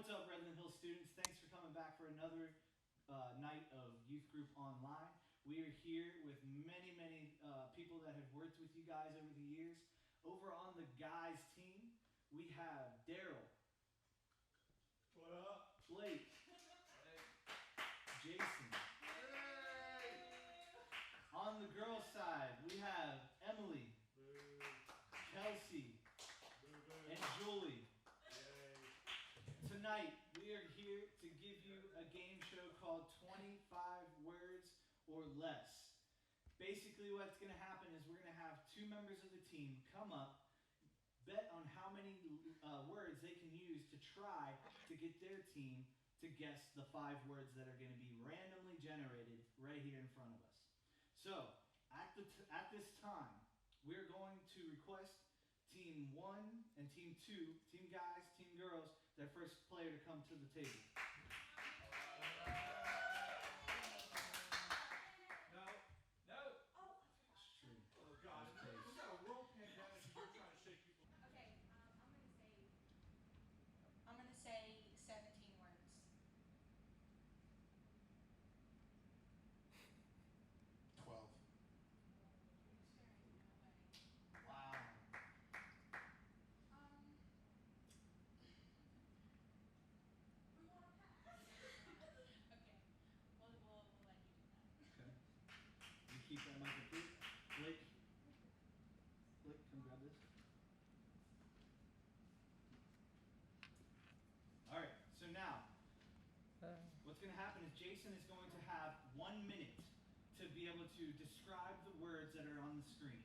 What's up, Redland Hill students? Thanks for coming back for another night of youth group online. We are here with many people that have worked with you guys over the years. Over on the guys team, we have Daryl. What up? Blake. Hey. Jason. Hey. On the girls' side, we have Emily, Boo. Kelsey, Boo, boo. and Julie. Yay. Tonight, we are here to give you a game show called 25 Words or Less. Basically, what's going to happen is we're going to have two members of the team come up, bet on how many words they can use to try to get their team to guess the 5 words that are going to be randomly generated right here in front of us. So, at this time, we're going to request Team 1 and Team 2, Team Guys, Team Girls, their first player to come to the table. No. Oh. It's true. Oh God. We got a world pandemic and you're trying to shake people. Okay, I'm gonna say 17 words. 12. Wow. We want to pass. Okay, we'll let you do that. Okay. You keep that mic approved. Blake, come grab this. All right, so now, what's going to happen is Jason is going to have 1 minute to be able to describe the words that are on the screen.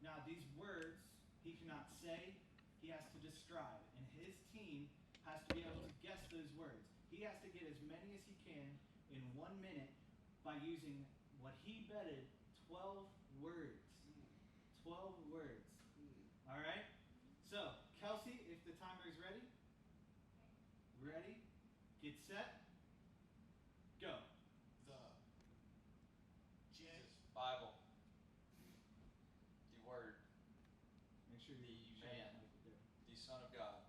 Now, these words he cannot say, he has to describe, and his team has to be able to guess those words. He has to get as many as he can in 1 minute by using what he betted 12 words. 12 words. All right? So, Kelsey, if the timer is ready. Ready? Get set. Go. The Bible. The Word. Make sure you The shut man. that mic there. The Son of God.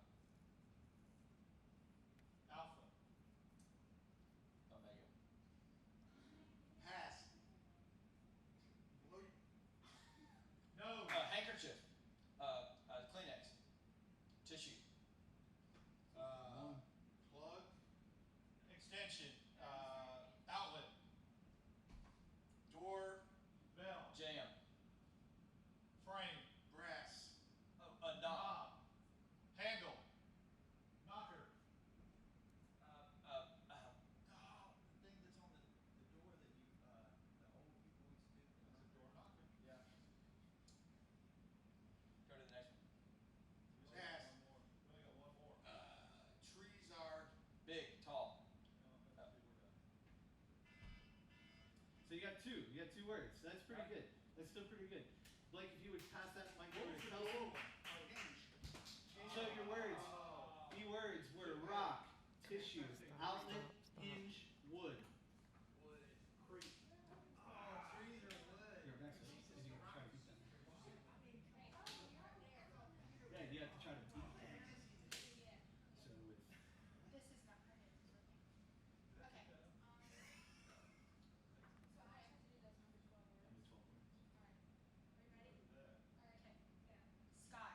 Alpha. Omega. pass. No. Handkerchief. Kleenex. Tissue. Plug. Extension. Outlet. Door. Bell. Jam. Frame. Brass. Knob. Knob. Handle. Knocker. The thing that's on the door that you, the old people used to do. That's a door knocker. Yeah. Go to the next one. We only got Pass. one more. We only got one more. Trees are. Big, tall. No, that's we're done. So you got two. You got 2 words. That's pretty good. That's still pretty good. Blake, if you would pass that mic over to Kelsey. So your words. The words were rock, tissue, outlet, hinge, wood. Wood. Creek. Oh, trees are wood. Here, next one. Did you try to beat that? Yeah, you have to try to beat that. So with This is not my head, it's working. Okay. So I have to do those number 12 words. under 12 words. Alright. Are you ready? Alright. Okay. Yeah. Sky.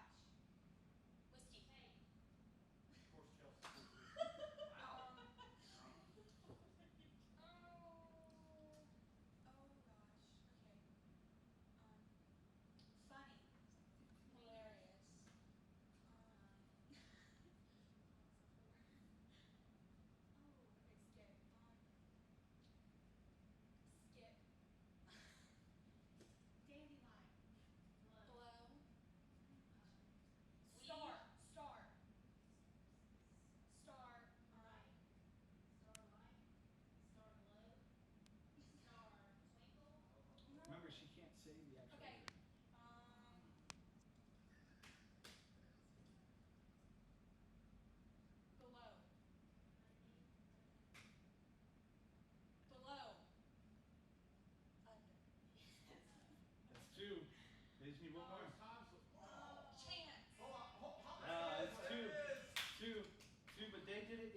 did it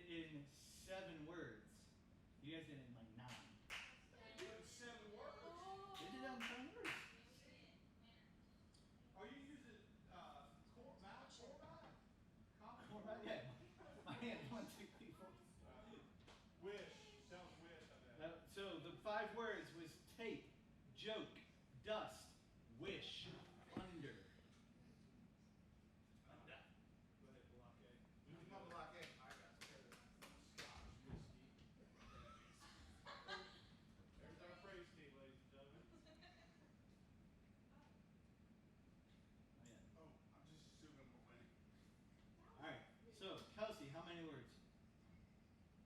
in 7 words. You guys did it in like 9. They did it in 7 words. They did it in 7 words. Are you using format? Common Format? Yeah. My hand 1, 2, 3, 4. Wish. That was wish, I bet. So the 5 words was tape, joke, dust, wish, under. Go ahead, block A. Come on, block A. I got Scotch whiskey. There's our praise team, ladies and gentlemen. Oh, yeah. Oh, I'm just assuming we're winning. All right. So Kelsey, how many words? 16.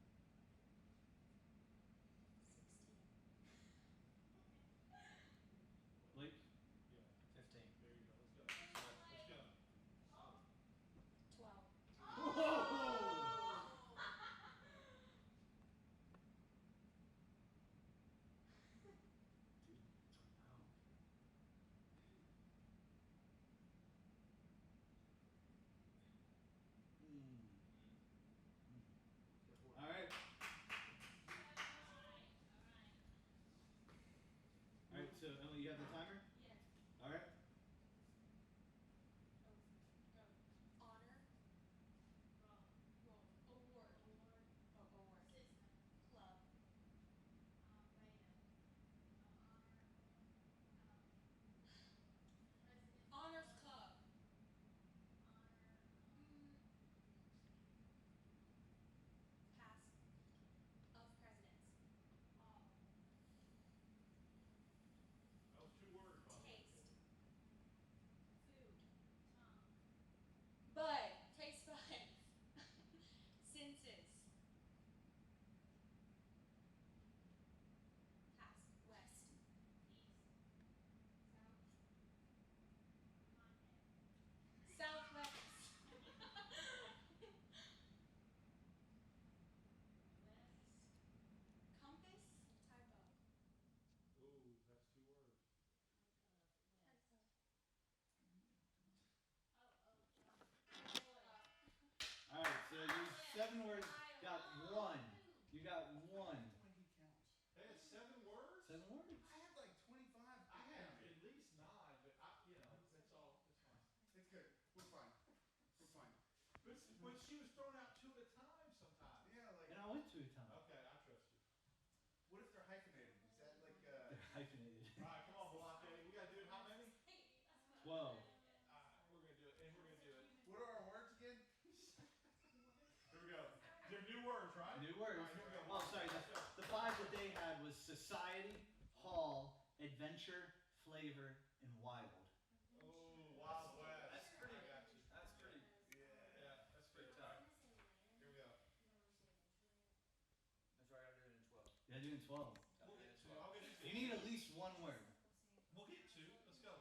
Blake? Yeah. 15. There you go. Let's go. Let's go. 12. Whoa! All right. All right. So Emily, you have the timer. Yes. All right. Go. Honor. Roll. Award. Oh, award. Club. Honors Club. Pass. Of presidents. That was 2 words, by the way. Taste. Bud. Taste buds. Senses. Pass. West. Southwest. Compass. Typo. Ooh, that's 2 words. Typo. All right. So these 7 words got 1. You got 1. The way he counts. They had 7 words? 7 words. I had like 25. I had at least 9, but that's all. That's fine. It's good. We're fine. We're fine. But when she was throwing out 2 at a time sometimes. Yeah, like. And I went to a time. Okay, I trust you. What if they're hyphenated? Is that like They're hyphenated. All right, come on, block A. We got to do it. How many? 12. All right, we're going to do it. And we're going to do it. What are our words again? Here we go. They're new words, right? New words. All right, here we go. Well, sorry. The 5 that they had was society, hall, adventure, flavor, and wild. Oh, Wild West. That's pretty. I got you. That's pretty. Yeah, that's Pretty pretty tough. Here we go. That's right. I do it in 12. Yeah, doing 12. We'll get 2. I'll get you 2. You need at least 1 word. We'll get 2. Let's go.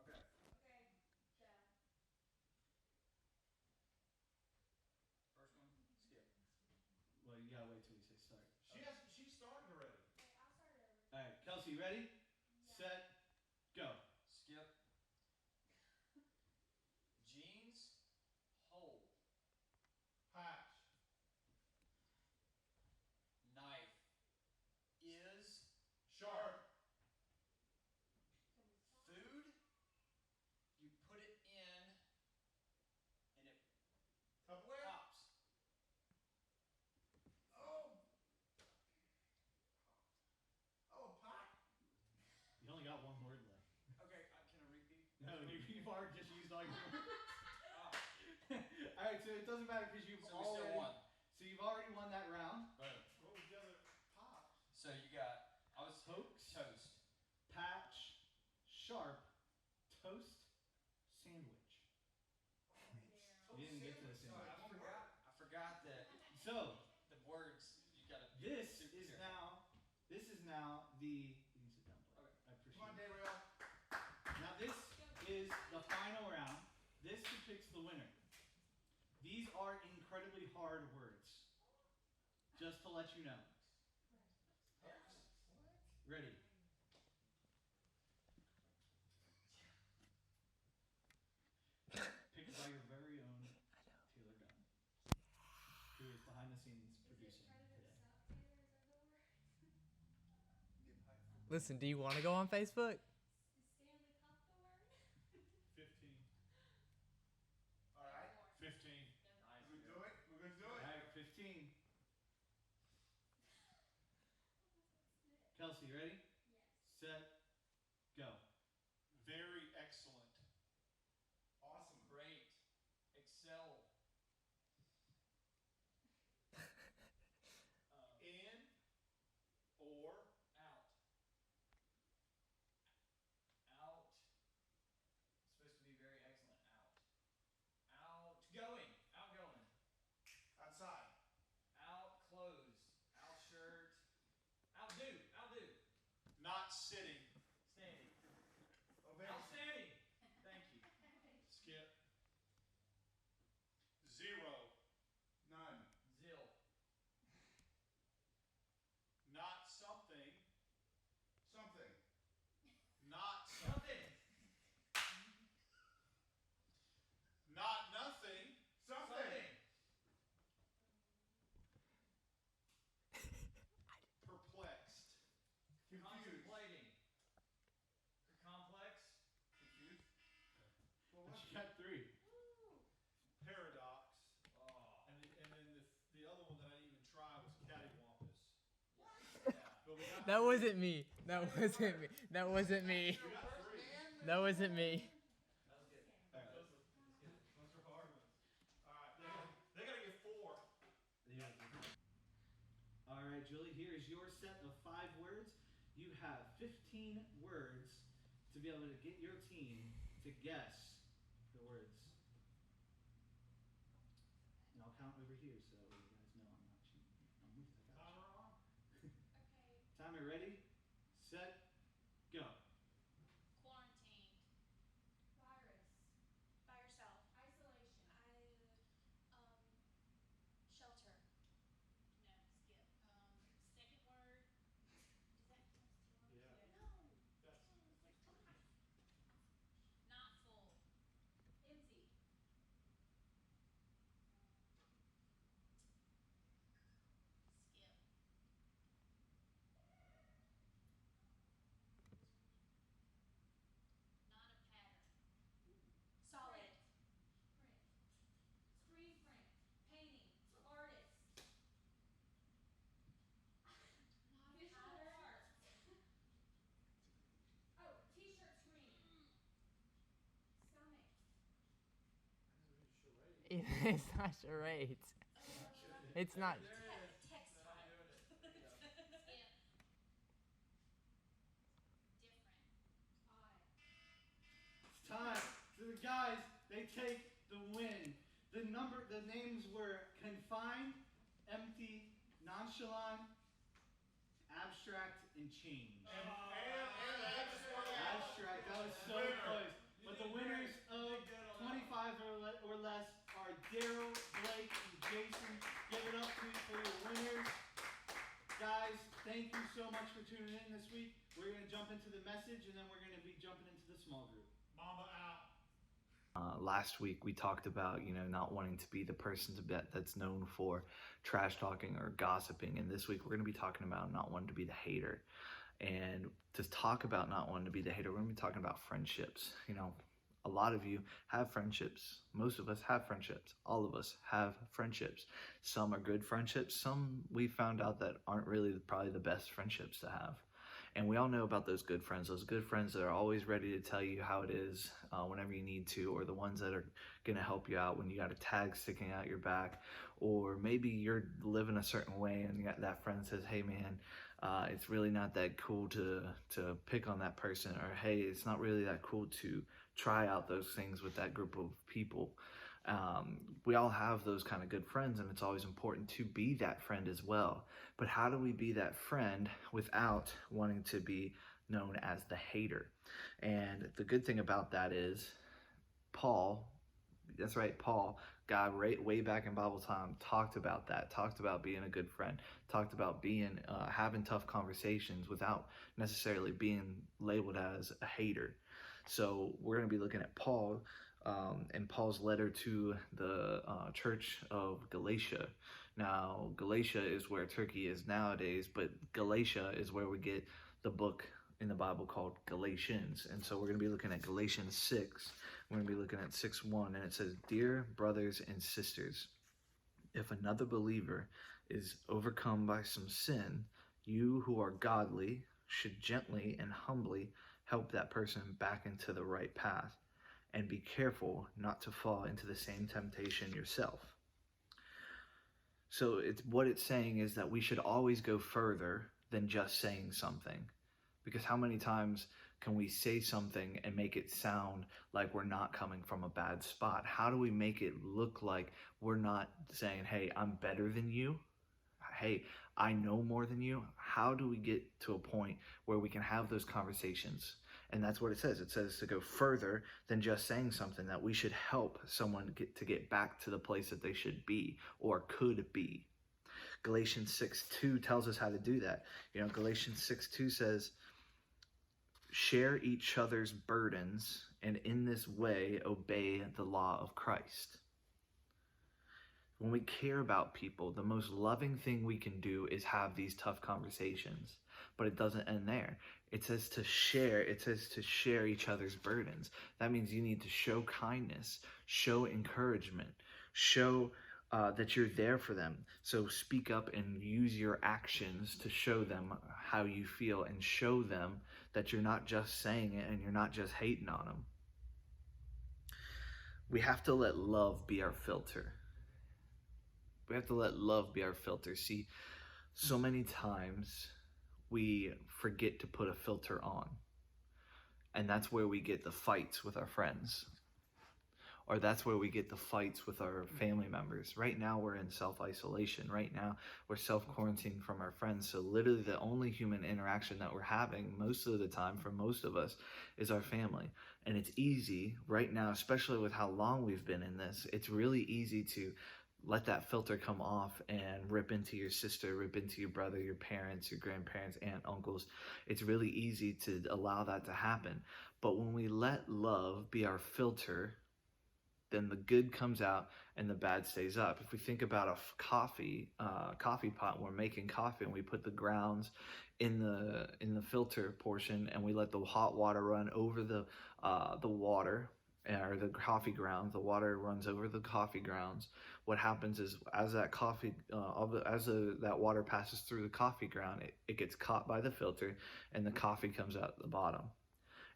Okay. First one. Skip. Well, you gotta wait till we say start. She started already. All right, Kelsey, you ready? Set, go. Skip. Jeans. Hole. Patch. Knife. Is. Sharp. Food. You put it in. And it Tupperware. pops. Oh. Oh, a pot. You only got 1 word left. Okay. Can I repeat? No, you've already just used all your words. Oh. All right, so it doesn't matter because you've So we still already won. So you've already won that round. Boom. What was the other? Pops. So you got. I was Hoax, toast. patch, sharp, toast, sandwich. You didn't get to the So sandwich. I forgot that So the words you gotta. this super is careful. now the. You can sit down, Blake. Okay. I appreciate Come on, it. Dario. Now this is the final round. This depicts the winner. These are incredibly hard words. Just to let you know. Ready? Picked by your very own Taylor Gunn. behind the scenes Is it producing try to today. suck, Taylor? Is that the word? Getting hyped for Listen, do you want to go on Facebook? Is Stanley Cup the word? 15. All right. 15. Nice. We're gonna do it. We're gonna do All it. right, 15. Spit. Kelsey, you ready? Yes. Set, go. Very excellent. Awesome. Great. Excel. In or Out. Out. Supposed to be very excellent. Out. Outgoing. Outgoing. Outside. Out clothes. Out shirt. Outdo. Outdo. not sitting. Standing. Ovation. Outstanding. Thank you. Skip. 0. None. Zill. Not something. Something. Not something. Something. Not nothing. Something. Perplexed. Confused. Contemplating. Complex. Confused. Well, But what? you got 3. Woo! Paradox. Oh. And then the other one that I didn't even try was cattywampus. Yeah. But we got That 3. wasn't me. That wasn't me. That wasn't me. We got 3. That wasn't me. That was good. All right. Those are hard ones. All right. They gotta get 4. All right, Julie, here is your set of 5 words. You have 15 words to be able to get your team to guess the words. And I'll count over here so you guys know I'm not cheating. I'm with you. I got Timer on. Okay. you. Timer ready? Set, go. Quarantined. Virus. By yourself. Isolation. Shelter. No, skip. Second word. Does that count as 2 words? Yeah. No. That's Not full. Empty. Skip. Not a pattern. Solid. Print. Screen print. Painting. Artist. Not a visual arts. Oh, t-shirt screen. Stomach. It's not charades. It's not. There it is. Textile. Not doing it. There you go. Skip. Different. Odd. It's time. So the guys, they take the win. The names were confined, empty, nonchalant, abstract, and change. And Abstract, that was so close. But the winners of 25 or less are Daryl, Blake, and Jason. Give it up for your winners. Guys, thank you so much for tuning in this week. We're going to jump into the message, and then we're going to be jumping into the small group. Mamba out. Last week we talked about not wanting to be the person that's known for trash talking or gossiping, and this week we're going to be talking about not wanting to be the hater. And to talk about not wanting to be the hater, we're going to be talking about friendships. A lot of you have friendships. Most of us have friendships. All of us have friendships. Some are good friendships. Some we found out that aren't really probably the best friendships to have. And we all know about those good friends that are always ready to tell you how it is whenever you need to, or the ones that are going to help you out when you got a tag sticking out your back, or maybe you're living a certain way and that friend says, hey man, it's really not that cool to pick on that person, or hey, it's not really that cool to try out those things with that group of people. We all have those kind of good friends, and it's always important to be that friend as well. But how do we be that friend without wanting to be known as the hater? And the good thing about that is Paul, guy way back in Bible time, talked about being a good friend, talked about being having tough conversations without necessarily being labeled as a hater. So we're going to be looking at Paul in Paul's letter to the church of Galatia. Now, Galatia is where Turkey is nowadays, but Galatia is where we get the book in the Bible called Galatians. And so we're going to be looking at Galatians 6. We're going to be looking at 6:1, and it says, "Dear brothers and sisters, if another believer is overcome by some sin, you who are godly should gently and humbly help that person back into the right path, and be careful not to fall into the same temptation yourself." So what it's saying is that we should always go further than just saying something. Because how many times can we say something and make it sound like we're not coming from a bad spot? How do we make it look like we're not saying, hey, I'm better than you? Hey, I know more than you? How do we get to a point where we can have those conversations? And that's what it says. It says to go further than just saying something, that we should help someone get back to the place that they should be or could be. Galatians 6:2 tells us how to do that. Galatians 6:2 says, "Share each other's burdens, and in this way obey the law of Christ." When we care about people, the most loving thing we can do is have these tough conversations. But it doesn't end there. It says to share. It says to share each other's burdens. That means you need to show kindness, show encouragement, show that you're there for them. So speak up and use your actions to show them how you feel, and show them that you're not just saying it and you're not just hating on them. We have to let love be our filter. We have to let love be our filter. See, so many times we forget to put a filter on. And that's where we get the fights with our friends. Or that's where we get the fights with our family members. Right now we're in self-isolation. Right now we're self-quarantining from our friends. So literally the only human interaction that we're having most of the time for most of us is our family. And it's easy right now, especially with how long we've been in this, it's really easy to let that filter come off and rip into your sister, rip into your brother, your parents, your grandparents, aunt, uncles. It's really easy to allow that to happen. But when we let love be our filter, then the good comes out and the bad stays up. If we think about a coffee pot, we're making coffee and we put the grounds in the filter portion, and we let the hot water run over the water, or the coffee grounds. The water runs over the coffee grounds. What happens is, as that that water passes through the coffee ground, it gets caught by the filter, and the coffee comes out the bottom.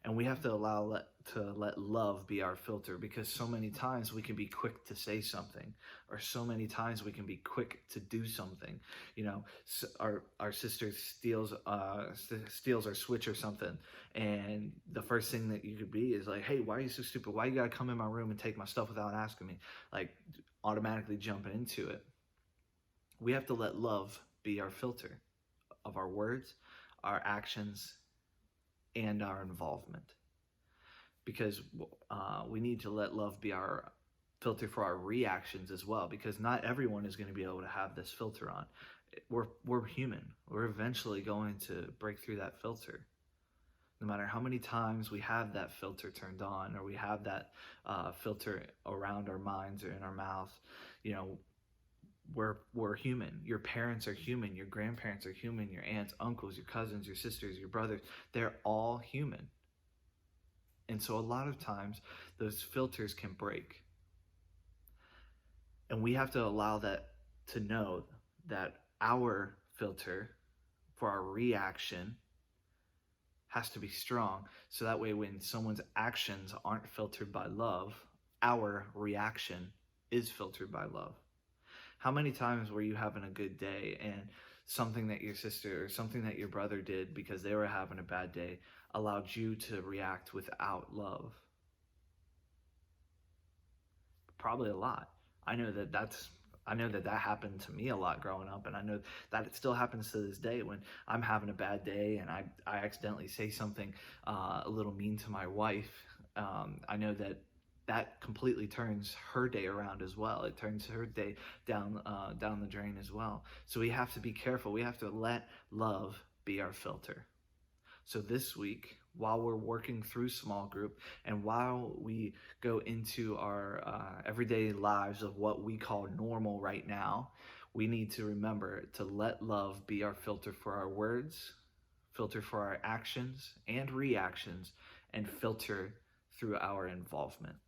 And we have to let love be our filter, because so many times we can be quick to say something, or so many times we can be quick to do something. Our sister steals our Switch or something, and the first thing that you could be is like, "Hey, why are you so stupid? Why you gotta come in my room and take my stuff without asking me?" Like, automatically jumping into it. We have to let love be our filter of our words, our actions, and our involvement, because we need to let love be our filter for our reactions as well, because not everyone is going to be able to have this filter on. We're human. We're eventually going to break through that filter. No matter how many times we have that filter turned on, or we have that filter around our minds or in our mouth, we're human. Your parents are human. Your grandparents are human. Your aunts, uncles, your cousins, your sisters, your brothers, they're all human. And so a lot of times those filters can break. And we have to allow that to know that our filter for our reaction has to be strong. So that way, when someone's actions aren't filtered by love, our reaction is filtered by love. How many times were you having a good day, and something that your sister or something that your brother did because they were having a bad day allowed you to react without love? Probably a lot. I know that happened to me a lot growing up, and I know that it still happens to this day when I'm having a bad day and I accidentally say something a little mean to my wife. I know that completely turns her day around as well. It turns her day down the drain as well. So we have to be careful. We have to let love be our filter. So this week while we're working through small group and while we go into our everyday lives of what we call normal right now, we need to remember to let love be our filter for our words, filter for our actions and reactions, and filter through our involvement.